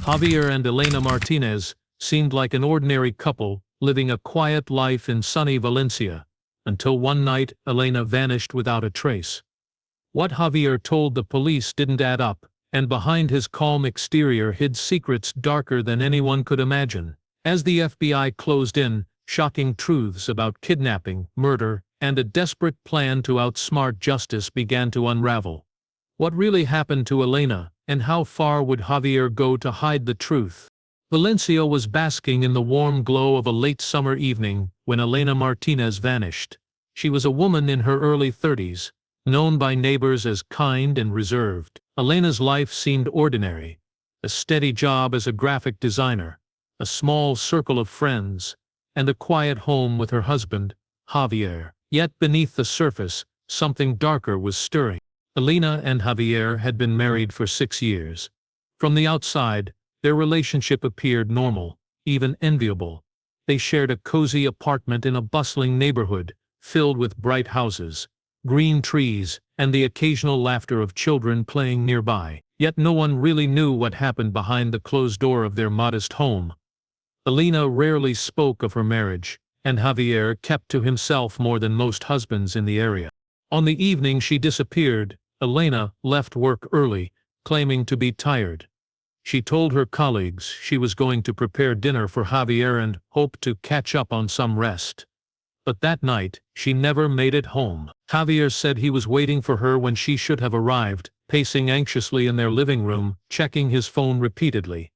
Javier and Elena Martinez seemed like an ordinary couple living a quiet life in sunny Valencia, until one night Elena vanished without a trace. What Javier told the police didn't add up, and behind his calm exterior hid secrets darker than anyone could imagine. As the FBI closed in, shocking truths about kidnapping, murder, and a desperate plan to outsmart justice began to unravel. What really happened to Elena, and how far would Javier go to hide the truth? Valencia was basking in the warm glow of a late summer evening when Elena Martinez vanished. She was a woman in her early 30s, known by neighbors as kind and reserved. Elena's life seemed ordinary: a steady job as a graphic designer, a small circle of friends, and a quiet home with her husband, Javier. Yet beneath the surface, something darker was stirring. Elena and Javier had been married for 6 years. From the outside, their relationship appeared normal, even enviable. They shared a cozy apartment in a bustling neighborhood, filled with bright houses, green trees, and the occasional laughter of children playing nearby. Yet no one really knew what happened behind the closed door of their modest home. Elena rarely spoke of her marriage, and Javier kept to himself more than most husbands in the area. On the evening she disappeared, Elena left work early, claiming to be tired. She told her colleagues she was going to prepare dinner for Javier and hoped to catch up on some rest. But that night, she never made it home. Javier said he was waiting for her when she should have arrived, pacing anxiously in their living room, checking his phone repeatedly.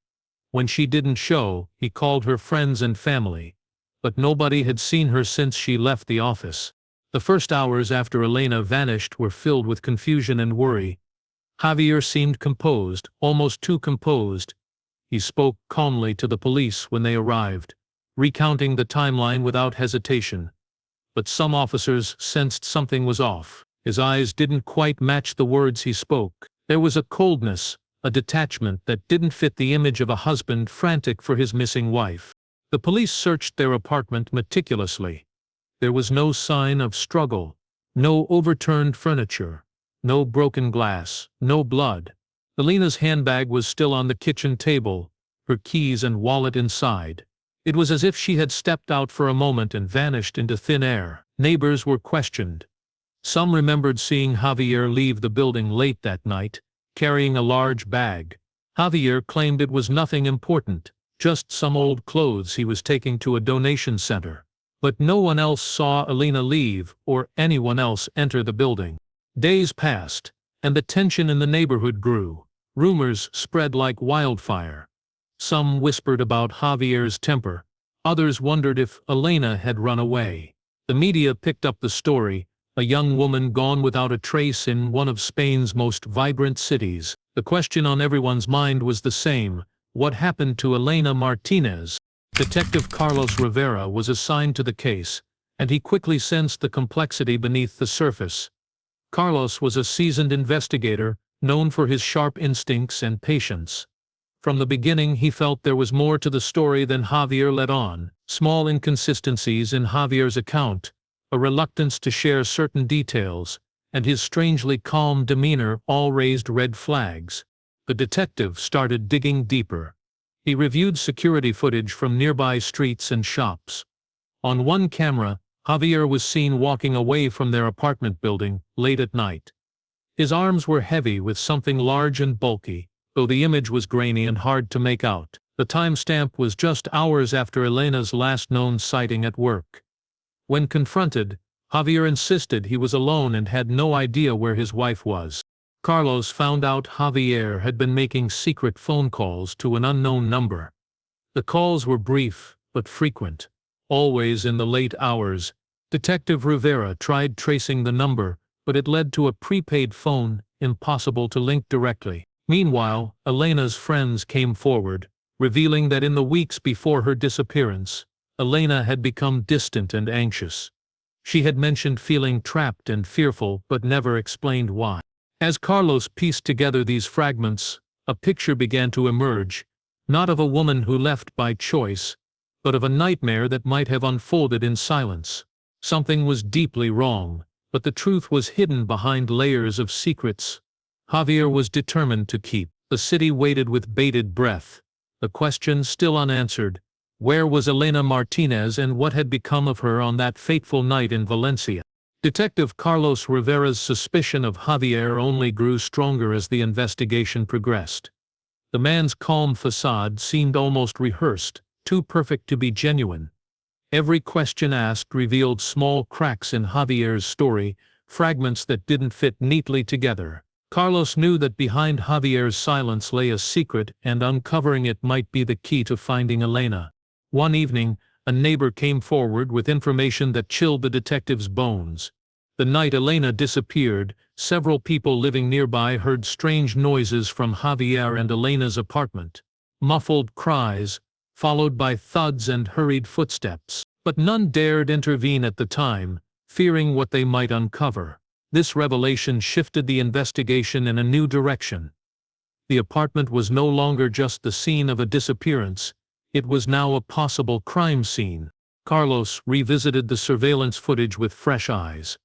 When she didn't show, he called her friends and family. But nobody had seen her since she left the office. The first hours after Elena vanished were filled with confusion and worry. Javier seemed composed, almost too composed. He spoke calmly to the police when they arrived, recounting the timeline without hesitation. But some officers sensed something was off. His eyes didn't quite match the words he spoke. There was a coldness, a detachment that didn't fit the image of a husband frantic for his missing wife. The police searched their apartment meticulously. There was no sign of struggle, no overturned furniture, no broken glass, no blood. Elena's handbag was still on the kitchen table, her keys and wallet inside. It was as if she had stepped out for a moment and vanished into thin air. Neighbors were questioned. Some remembered seeing Javier leave the building late that night, carrying a large bag. Javier claimed it was nothing important, just some old clothes he was taking to a donation center. But no one else saw Elena leave or anyone else enter the building. Days passed, and the tension in the neighborhood grew. Rumors spread like wildfire. Some whispered about Javier's temper. Others wondered if Elena had run away. The media picked up the story, a young woman gone without a trace in one of Spain's most vibrant cities. The question on everyone's mind was the same: what happened to Elena Martinez? Detective Carlos Rivera was assigned to the case, and he quickly sensed the complexity beneath the surface. Carlos was a seasoned investigator, known for his sharp instincts and patience. From the beginning he felt there was more to the story than Javier let on. Small inconsistencies in Javier's account, a reluctance to share certain details, and his strangely calm demeanor all raised red flags. The detective started digging deeper. He reviewed security footage from nearby streets and shops. On one camera, Javier was seen walking away from their apartment building late at night. His arms were heavy with something large and bulky, though the image was grainy and hard to make out. The timestamp was just hours after Elena's last known sighting at work. When confronted, Javier insisted he was alone and had no idea where his wife was. Carlos found out Javier had been making secret phone calls to an unknown number. The calls were brief, but frequent, always in the late hours. Detective Rivera tried tracing the number, but it led to a prepaid phone, impossible to link directly. Meanwhile, Elena's friends came forward, revealing that in the weeks before her disappearance, Elena had become distant and anxious. She had mentioned feeling trapped and fearful but never explained why. As Carlos pieced together these fragments, a picture began to emerge, not of a woman who left by choice, but of a nightmare that might have unfolded in silence. Something was deeply wrong, but the truth was hidden behind layers of secrets Javier was determined to keep. The city waited with bated breath. the question still unanswered. Where was Elena Martinez and what had become of her on that fateful night in Valencia? Detective Carlos Rivera's suspicion of Javier only grew stronger as the investigation progressed. The man's calm facade seemed almost rehearsed, too perfect to be genuine. Every question asked revealed small cracks in Javier's story, fragments that didn't fit neatly together. Carlos knew that behind Javier's silence lay a secret, and uncovering it might be the key to finding Elena. One evening, a neighbor came forward with information that chilled the detective's bones. The night Elena disappeared, several people living nearby heard strange noises from Javier and Elena's apartment. Muffled cries, followed by thuds and hurried footsteps. But none dared intervene at the time, fearing what they might uncover. This revelation shifted the investigation in a new direction. The apartment was no longer just the scene of a disappearance, it was now a possible crime scene. Carlos revisited the surveillance footage with fresh eyes.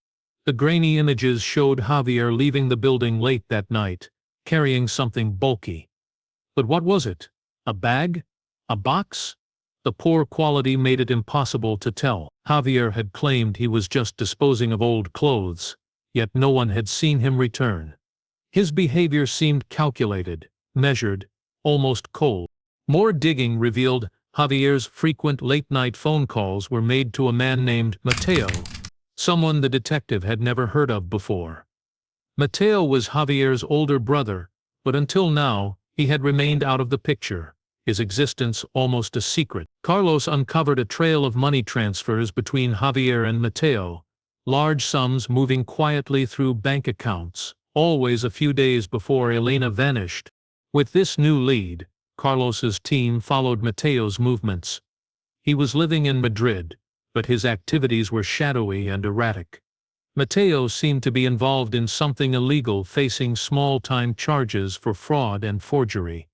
The grainy images showed Javier leaving the building late that night, carrying something bulky. But what was it? A bag? A box? The poor quality made it impossible to tell. Javier had claimed he was just disposing of old clothes, yet no one had seen him return. His behavior seemed calculated, measured, almost cold. More digging revealed Javier's frequent late-night phone calls were made to a man named Mateo, someone the detective had never heard of before. Mateo was Javier's older brother, but until now, he had remained out of the picture, his existence almost a secret. Carlos uncovered a trail of money transfers between Javier and Mateo, large sums moving quietly through bank accounts, always a few days before Elena vanished. With this new lead, Carlos's team followed Mateo's movements. He was living in Madrid, but his activities were shadowy and erratic. Mateo seemed to be involved in something illegal, facing small-time charges for fraud and forgery.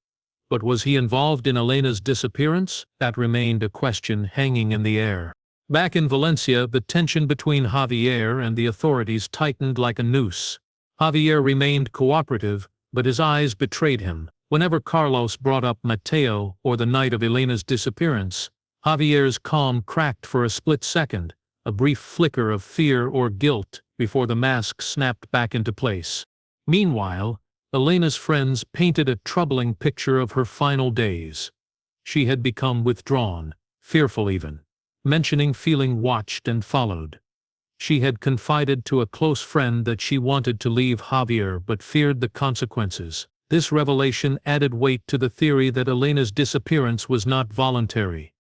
But was he involved in Elena's disappearance? That remained a question hanging in the air. Back in Valencia, the tension between Javier and the authorities tightened like a noose. Javier remained cooperative, but his eyes betrayed him. Whenever Carlos brought up Mateo or the night of Elena's disappearance, Javier's calm cracked for a split second, a brief flicker of fear or guilt before the mask snapped back into place. Meanwhile, Elena's friends painted a troubling picture of her final days. She had become withdrawn, fearful even, mentioning feeling watched and followed. She had confided to a close friend that she wanted to leave Javier but feared the consequences. This revelation added weight to the theory that Elena's disappearance was not voluntary.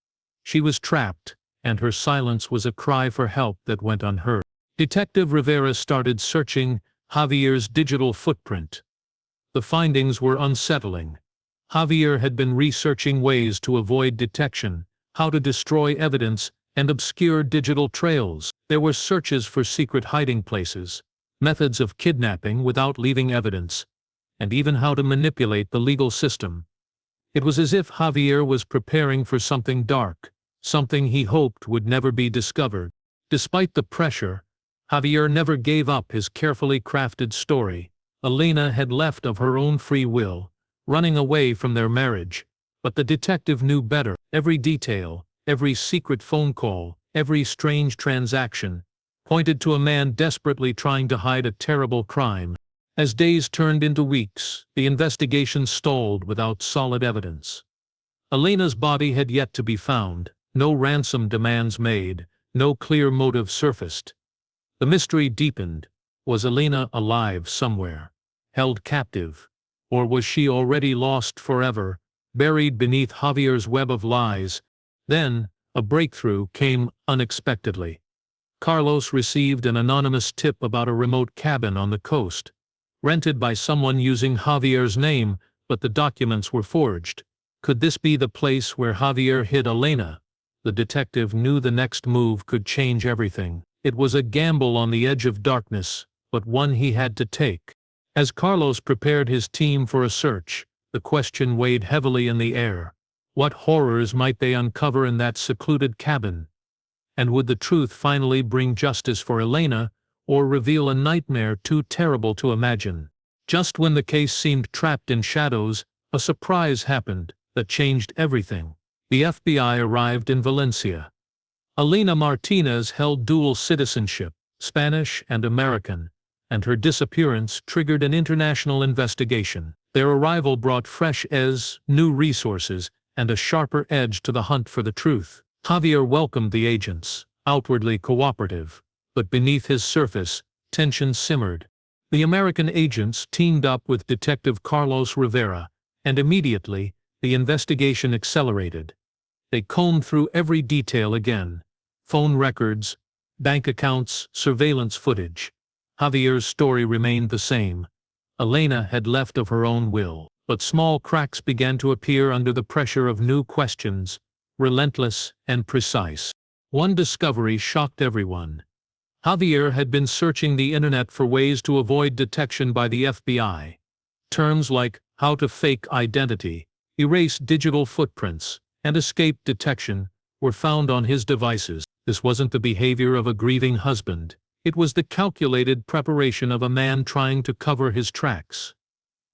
She was trapped, and her silence was a cry for help that went unheard. Detective Rivera started searching Javier's digital footprint. The findings were unsettling. Javier had been researching ways to avoid detection, how to destroy evidence, and obscure digital trails. There were searches for secret hiding places, methods of kidnapping without leaving evidence, and even how to manipulate the legal system. It was as if Javier was preparing for something dark, something he hoped would never be discovered. Despite the pressure, Javier never gave up his carefully crafted story. Elena had left of her own free will, running away from their marriage, but the detective knew better. Every detail, every secret phone call, every strange transaction, pointed to a man desperately trying to hide a terrible crime. As days turned into weeks, the investigation stalled without solid evidence. Elena's body had yet to be found, no ransom demands made, no clear motive surfaced. The mystery deepened. Was Elena alive somewhere, held captive, or was she already lost forever, buried beneath Javier's web of lies? Then, a breakthrough came unexpectedly. Carlos received an anonymous tip about a remote cabin on the coast, rented by someone using Javier's name, but the documents were forged. Could this be the place where Javier hid Elena? The detective knew the next move could change everything. It was a gamble on the edge of darkness, but one he had to take. As Carlos prepared his team for a search, the question weighed heavily in the air. What horrors might they uncover in that secluded cabin? And would the truth finally bring justice for Elena, or reveal a nightmare too terrible to imagine? Just when the case seemed trapped in shadows, a surprise happened. that changed everything. The FBI arrived in Valencia. Elena Martinez held dual citizenship, Spanish and American, and her disappearance triggered an international investigation. Their arrival brought fresh eyes, new resources, and a sharper edge to the hunt for the truth. Javier welcomed the agents, outwardly cooperative, but beneath his surface, tension simmered. The American agents teamed up with Detective Carlos Rivera, and immediately, the investigation accelerated. They combed through every detail again: phone records, bank accounts, surveillance footage. Javier's story remained the same. Elena had left of her own will, but small cracks began to appear under the pressure of new questions, relentless and precise. One discovery shocked everyone. Javier had been searching the internet for ways to avoid detection by the FBI. Terms like how to fake identity, erase digital footprints, and escape detection were found on his devices. This wasn't the behavior of a grieving husband. It was the calculated preparation of a man trying to cover his tracks.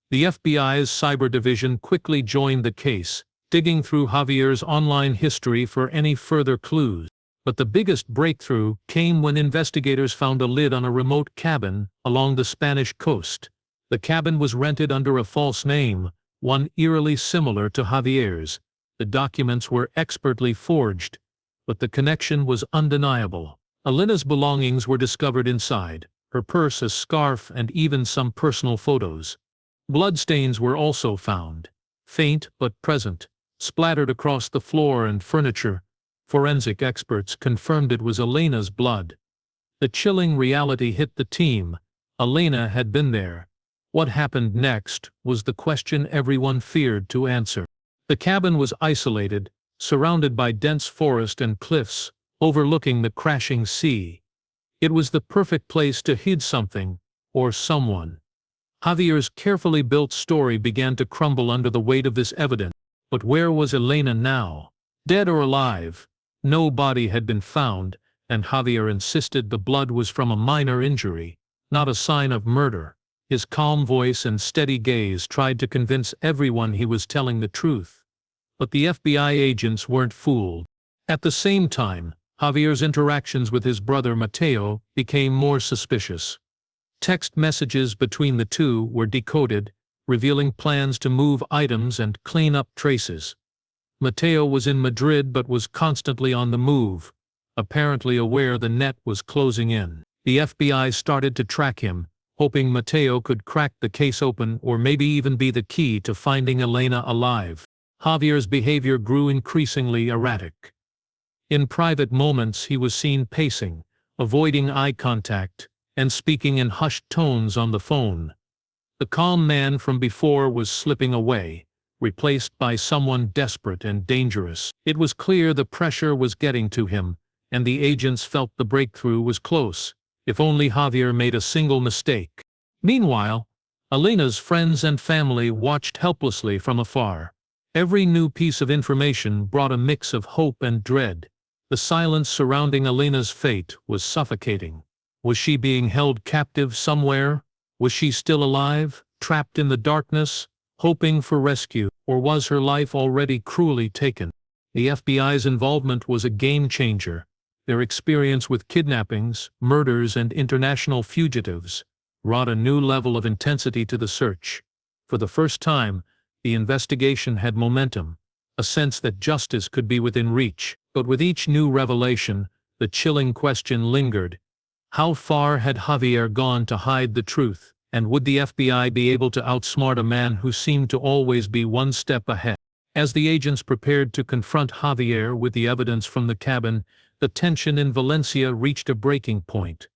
The FBI's cyber division quickly joined the case, digging through Javier's online history for any further clues. But the biggest breakthrough came when investigators found a lid on a remote cabin along the Spanish coast. The cabin was rented under a false name, one eerily similar to Javier's. The documents were expertly forged, but the connection was undeniable. Elena's belongings were discovered inside, her purse, a scarf, and even some personal photos. Bloodstains were also found, faint but present, splattered across the floor and furniture. Forensic experts confirmed it was Elena's blood. The chilling reality hit the team. Elena had been there. What happened next was the question everyone feared to answer. The cabin was isolated, surrounded by dense forest and cliffs, overlooking the crashing sea. It was the perfect place to hide something, or someone. Javier's carefully built story began to crumble under the weight of this evidence. But where was Elena now? Dead or alive? No body had been found, and Javier insisted the blood was from a minor injury, not a sign of murder. His calm voice and steady gaze tried to convince everyone he was telling the truth. But the FBI agents weren't fooled. At the same time, Javier's interactions with his brother Mateo became more suspicious. Text messages between the two were decoded, revealing plans to move items and clean up traces. Mateo was in Madrid but was constantly on the move, apparently aware the net was closing in. The FBI started to track him, hoping Mateo could crack the case open or maybe even be the key to finding Elena alive. Javier's behavior grew increasingly erratic. In private moments he was seen pacing, avoiding eye contact, and speaking in hushed tones on the phone. The calm man from before was slipping away, replaced by someone desperate and dangerous. It was clear the pressure was getting to him, and the agents felt the breakthrough was close, if only Javier made a single mistake. Meanwhile, Elena's friends and family watched helplessly from afar. Every new piece of information brought a mix of hope and dread. The silence surrounding Elena's fate was suffocating. Was she being held captive somewhere? Was she still alive, trapped in the darkness, hoping for rescue, or was her life already cruelly taken? The FBI's involvement was a game-changer. Their experience with kidnappings, murders, and international fugitives brought a new level of intensity to the search. For the first time, the investigation had momentum, a sense that justice could be within reach. But with each new revelation, the chilling question lingered. How far had Javier gone to hide the truth, and would the FBI be able to outsmart a man who seemed to always be one step ahead? As the agents prepared to confront Javier with the evidence from the cabin, the tension in Valencia reached a breaking point.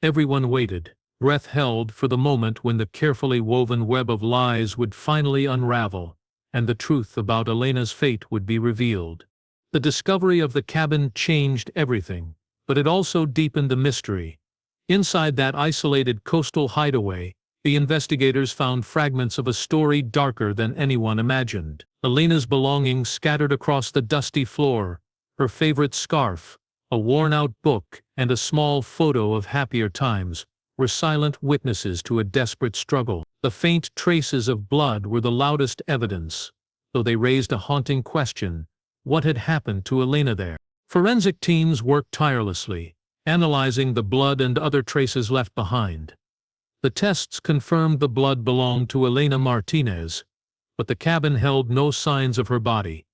Everyone waited, breath held for the moment when the carefully woven web of lies would finally unravel, and the truth about Elena's fate would be revealed. The discovery of the cabin changed everything, but it also deepened the mystery. Inside that isolated coastal hideaway, the investigators found fragments of a story darker than anyone imagined. Elena's belongings scattered across the dusty floor, her favorite scarf, a worn-out book, and a small photo of happier times, were silent witnesses to a desperate struggle. The faint traces of blood were the loudest evidence. though they raised a haunting question: what had happened to Elena there? Forensic teams worked tirelessly, analyzing the blood and other traces left behind. The tests confirmed the blood belonged to Elena Martinez, but the cabin held no signs of her body.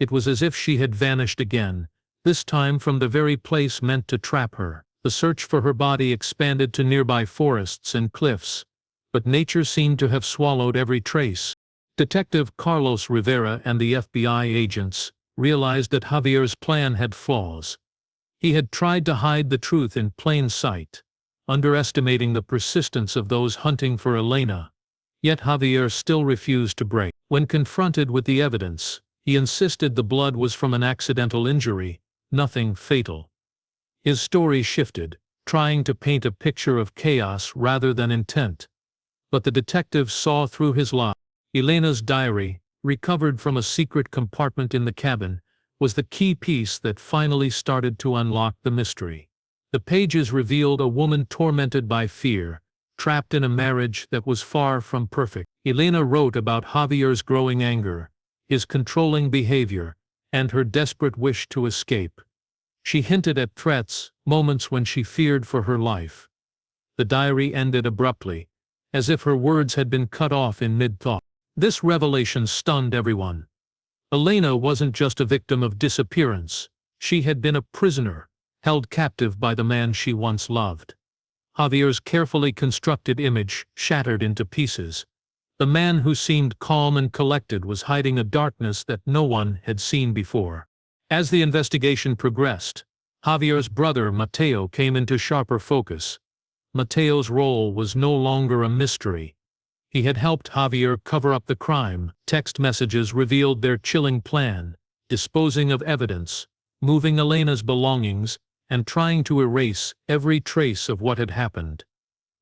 It was as if she had vanished again, this time from the very place meant to trap her. The search for her body expanded to nearby forests and cliffs, but nature seemed to have swallowed every trace. Detective Carlos Rivera and the FBI agents realized that Javier's plan had flaws. He had tried to hide the truth in plain sight, underestimating the persistence of those hunting for Elena. Yet Javier still refused to break. When confronted with the evidence, he insisted the blood was from an accidental injury, nothing fatal. His story shifted, trying to paint a picture of chaos rather than intent. But the detective saw through his lie. Elena's diary, recovered from a secret compartment in the cabin, was the key piece that finally started to unlock the mystery. The pages revealed a woman tormented by fear, trapped in a marriage that was far from perfect. Elena wrote about Javier's growing anger, his controlling behavior, and her desperate wish to escape. She hinted at threats, moments when she feared for her life. The diary ended abruptly, as if her words had been cut off in mid-thought. This revelation stunned everyone. Elena wasn't just a victim of disappearance, she had been a prisoner, held captive by the man she once loved. Javier's carefully constructed image shattered into pieces. The man who seemed calm and collected was hiding a darkness that no one had seen before. As the investigation progressed, Javier's brother Mateo came into sharper focus. Mateo's role was no longer a mystery. He had helped Javier cover up the crime. Text messages revealed their chilling plan, disposing of evidence, moving Elena's belongings, and trying to erase every trace of what had happened.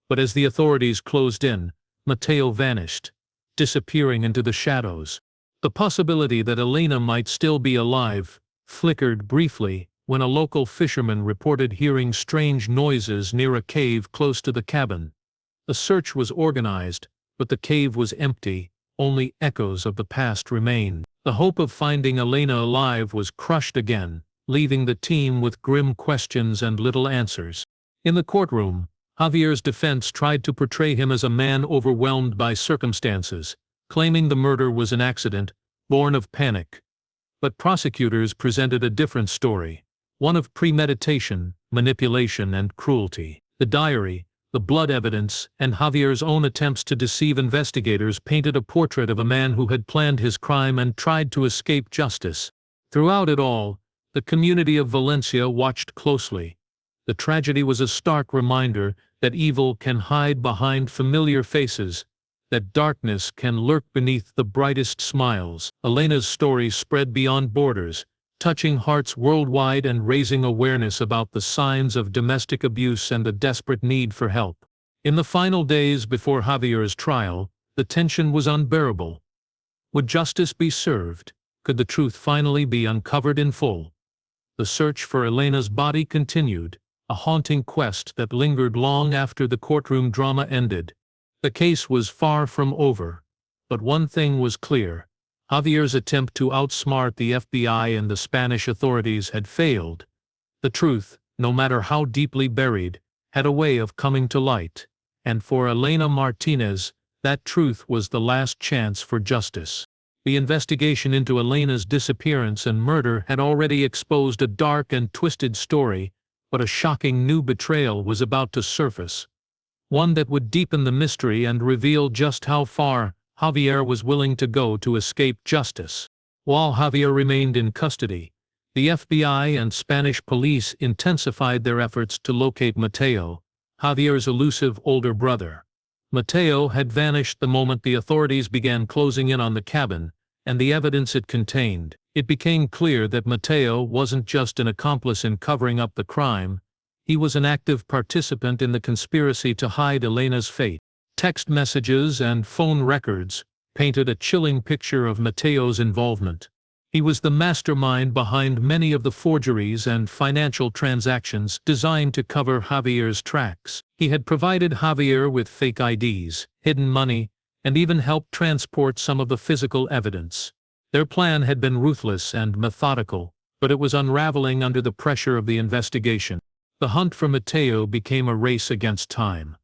But as the authorities closed in, Mateo vanished, disappearing into the shadows. The possibility that Elena might still be alive flickered briefly when a local fisherman reported hearing strange noises near a cave close to the cabin. A search was organized, but the cave was empty, only echoes of the past remained. The hope of finding Elena alive was crushed again, leaving the team with grim questions and little answers. In the courtroom, Javier's defense tried to portray him as a man overwhelmed by circumstances, claiming the murder was an accident, born of panic. But prosecutors presented a different story, one of premeditation, manipulation, and cruelty. The diary, the blood evidence, and Javier's own attempts to deceive investigators painted a portrait of a man who had planned his crime and tried to escape justice. Throughout it all, the community of Valencia watched closely. The tragedy was a stark reminder that evil can hide behind familiar faces, that darkness can lurk beneath the brightest smiles. Elena's story spread beyond borders, touching hearts worldwide and raising awareness about the signs of domestic abuse and the desperate need for help. In the final days before Javier's trial, the tension was unbearable. Would justice be served? Could the truth finally be uncovered in full? The search for Elena's body continued, a haunting quest that lingered long after the courtroom drama ended. The case was far from over, but one thing was clear: Javier's attempt to outsmart the FBI and the Spanish authorities had failed. The truth, no matter how deeply buried, had a way of coming to light, and for Elena Martinez, that truth was the last chance for justice. The investigation into Elena's disappearance and murder had already exposed a dark and twisted story, but a shocking new betrayal was about to surface. One that would deepen the mystery and reveal just how far Javier was willing to go to escape justice. While Javier remained in custody, the FBI and Spanish police intensified their efforts to locate Mateo, Javier's elusive older brother. Mateo had vanished the moment the authorities began closing in on the cabin and the evidence it contained. It became clear that Mateo wasn't just an accomplice in covering up the crime, he was an active participant in the conspiracy to hide Elena's fate. Text messages and phone records painted a chilling picture of Mateo's involvement. He was the mastermind behind many of the forgeries and financial transactions designed to cover Javier's tracks. He had provided Javier with fake IDs, hidden money, and even helped transport some of the physical evidence. Their plan had been ruthless and methodical, but it was unraveling under the pressure of the investigation. The hunt for Matteo became a race against time.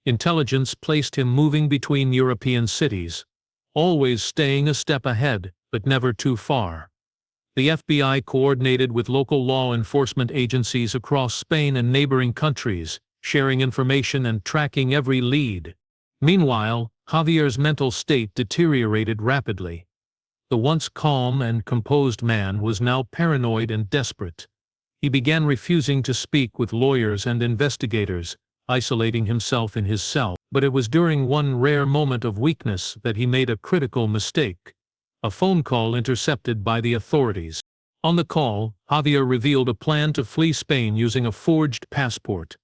Intelligence placed him moving between European cities, always staying a step ahead, but never too far. The FBI coordinated with local law enforcement agencies across Spain and neighboring countries, sharing information and tracking every lead. Meanwhile, Javier's mental state deteriorated rapidly. The once calm and composed man was now paranoid and desperate. He began refusing to speak with lawyers and investigators, isolating himself in his cell. But it was during one rare moment of weakness that he made a critical mistake. A phone call intercepted by the authorities. On the call, Javier revealed a plan to flee Spain using a forged passport.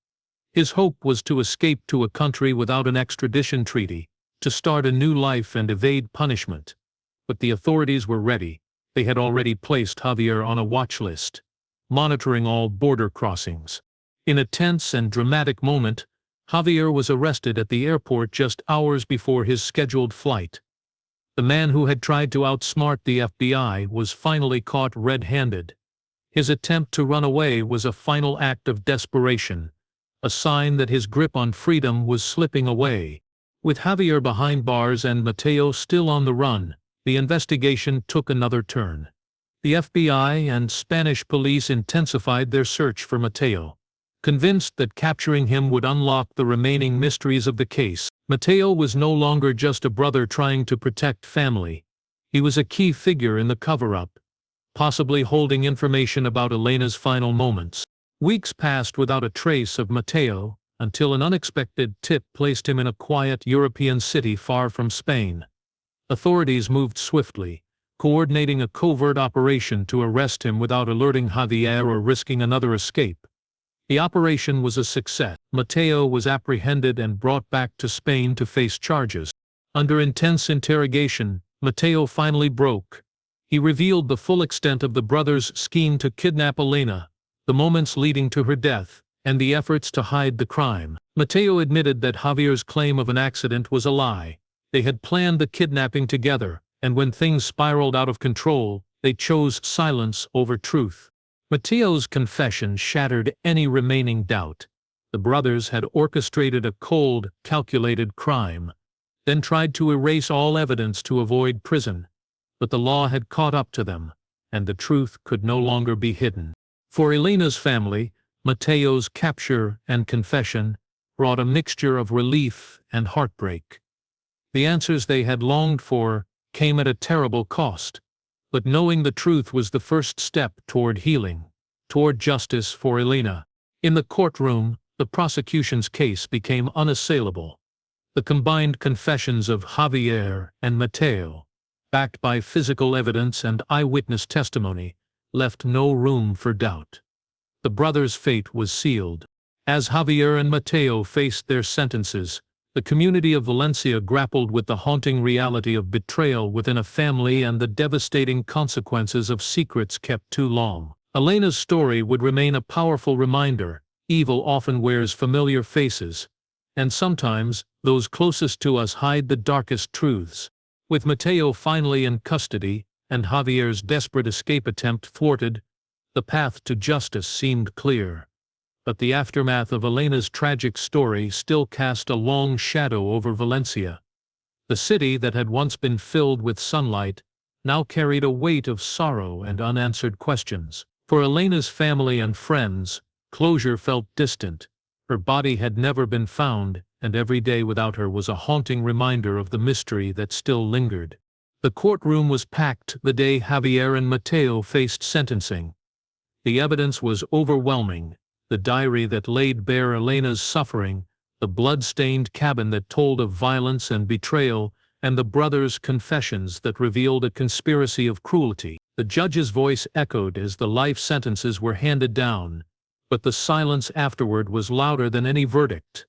His hope was to escape to a country without an extradition treaty, to start a new life and evade punishment. But the authorities were ready. They had already placed Javier on a watch list, monitoring all border crossings. In a tense and dramatic moment, Javier was arrested at the airport just hours before his scheduled flight. The man who had tried to outsmart the FBI was finally caught red-handed. His attempt to run away was a final act of desperation, a sign that his grip on freedom was slipping away. With Javier behind bars and Matteo still on the run, the investigation took another turn. The FBI and Spanish police intensified their search for Matteo, convinced that capturing him would unlock the remaining mysteries of the case. Matteo was no longer just a brother trying to protect family. He was a key figure in the cover-up, possibly holding information about Elena's final moments. Weeks passed without a trace of Matteo, until an unexpected tip placed him in a quiet European city far from Spain. Authorities moved swiftly, coordinating a covert operation to arrest him without alerting Javier or risking another escape. The operation was a success. Matteo was apprehended and brought back to Spain to face charges. Under intense interrogation, Matteo finally broke. He revealed the full extent of the brothers' scheme to kidnap Elena, the moments leading to her death, and the efforts to hide the crime. Matteo admitted that Javier's claim of an accident was a lie. They had planned the kidnapping together, and when things spiraled out of control, they chose silence over truth. Matteo's confession shattered any remaining doubt. The brothers had orchestrated a cold, calculated crime, then tried to erase all evidence to avoid prison. But the law had caught up to them, and the truth could no longer be hidden. For Elena's family, Matteo's capture and confession brought a mixture of relief and heartbreak. The answers they had longed for came at a terrible cost. But knowing the truth was the first step toward healing, toward justice for Elena. In the courtroom, the prosecution's case became unassailable. The combined confessions of Javier and Matteo, backed by physical evidence and eyewitness testimony, left no room for doubt. The brothers' fate was sealed. As Javier and Matteo faced their sentences, the community of Valencia grappled with the haunting reality of betrayal within a family and the devastating consequences of secrets kept too long. Elena's story would remain a powerful reminder. Evil often wears familiar faces, and sometimes those closest to us hide the darkest truths. With Matteo finally in custody and Javier's desperate escape attempt thwarted, the path to justice seemed clear. But the aftermath of Elena's tragic story still cast a long shadow over Valencia. The city that had once been filled with sunlight now carried a weight of sorrow and unanswered questions. For Elena's family and friends, closure felt distant. Her body had never been found, and every day without her was a haunting reminder of the mystery that still lingered. The courtroom was packed the day Javier and Matteo faced sentencing. The evidence was overwhelming. The diary that laid bare Elena's suffering, the blood-stained cabin that told of violence and betrayal, and the brothers' confessions that revealed a conspiracy of cruelty. The judge's voice echoed as the life sentences were handed down, but the silence afterward was louder than any verdict.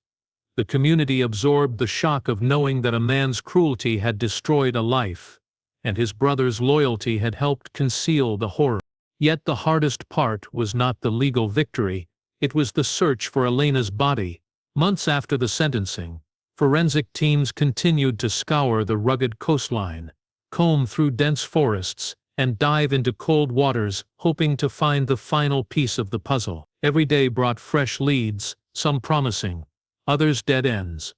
The community absorbed the shock of knowing that a man's cruelty had destroyed a life, and his brother's loyalty had helped conceal the horror. Yet the hardest part was not the legal victory. It was the search for Elena's body. Months after the sentencing, forensic teams continued to scour the rugged coastline, comb through dense forests, and dive into cold waters, hoping to find the final piece of the puzzle. Every day brought fresh leads, some promising, others dead ends.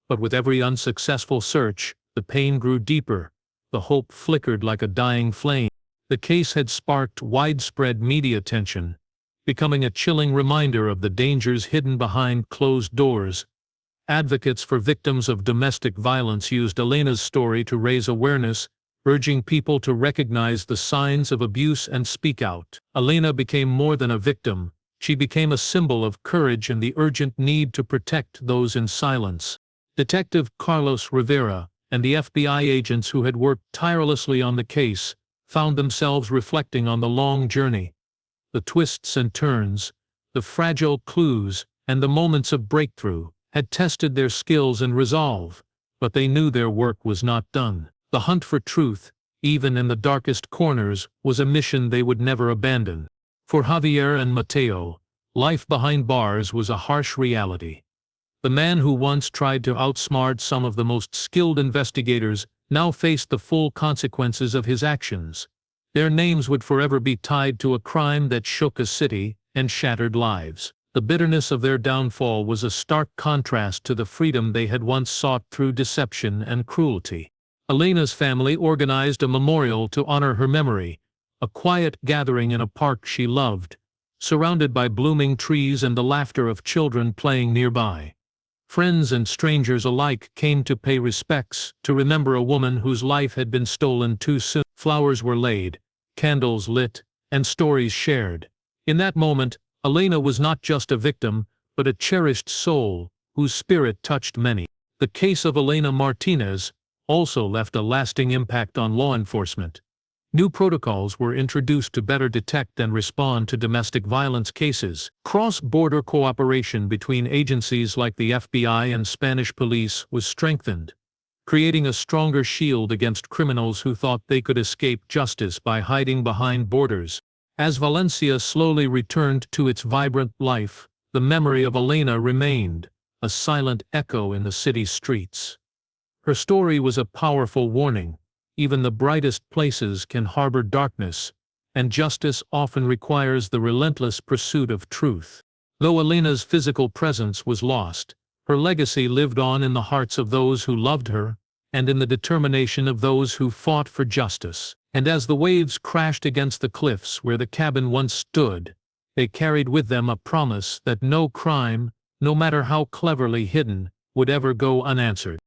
But with every unsuccessful search, the pain grew deeper, the hope flickered like a dying flame. The case had sparked widespread media attention, becoming a chilling reminder of the dangers hidden behind closed doors. Advocates for victims of domestic violence used Elena's story to raise awareness, urging people to recognize the signs of abuse and speak out. Elena became more than a victim. She became a symbol of courage and the urgent need to protect those in silence. Detective Carlos Rivera and the FBI agents who had worked tirelessly on the case found themselves reflecting on the long journey. The twists and turns, the fragile clues, and the moments of breakthrough had tested their skills and resolve, but they knew their work was not done. The hunt for truth, even in the darkest corners, was a mission they would never abandon. For Javier and Mateo, life behind bars was a harsh reality. The man who once tried to outsmart some of the most skilled investigators now faced the full consequences of his actions. Their names would forever be tied to a crime that shook a city and shattered lives. The bitterness of their downfall was a stark contrast to the freedom they had once sought through deception and cruelty. Elena's family organized a memorial to honor her memory, a quiet gathering in a park she loved, surrounded by blooming trees and the laughter of children playing nearby. Friends and strangers alike came to pay respects, to remember a woman whose life had been stolen too soon. Flowers were laid, candles lit, and stories shared. In that moment, Elena was not just a victim, but a cherished soul, whose spirit touched many. The case of Elena Martinez also left a lasting impact on law enforcement. New protocols were introduced to better detect and respond to domestic violence cases. Cross-border cooperation between agencies like the FBI and Spanish police was strengthened, creating a stronger shield against criminals who thought they could escape justice by hiding behind borders. As Valencia slowly returned to its vibrant life, the memory of Elena remained, a silent echo in the city's streets. Her story was a powerful warning. Even the brightest places can harbor darkness, and justice often requires the relentless pursuit of truth. Though Elena's physical presence was lost, her legacy lived on in the hearts of those who loved her, and in the determination of those who fought for justice. And as the waves crashed against the cliffs where the cabin once stood, they carried with them a promise that no crime, no matter how cleverly hidden, would ever go unanswered.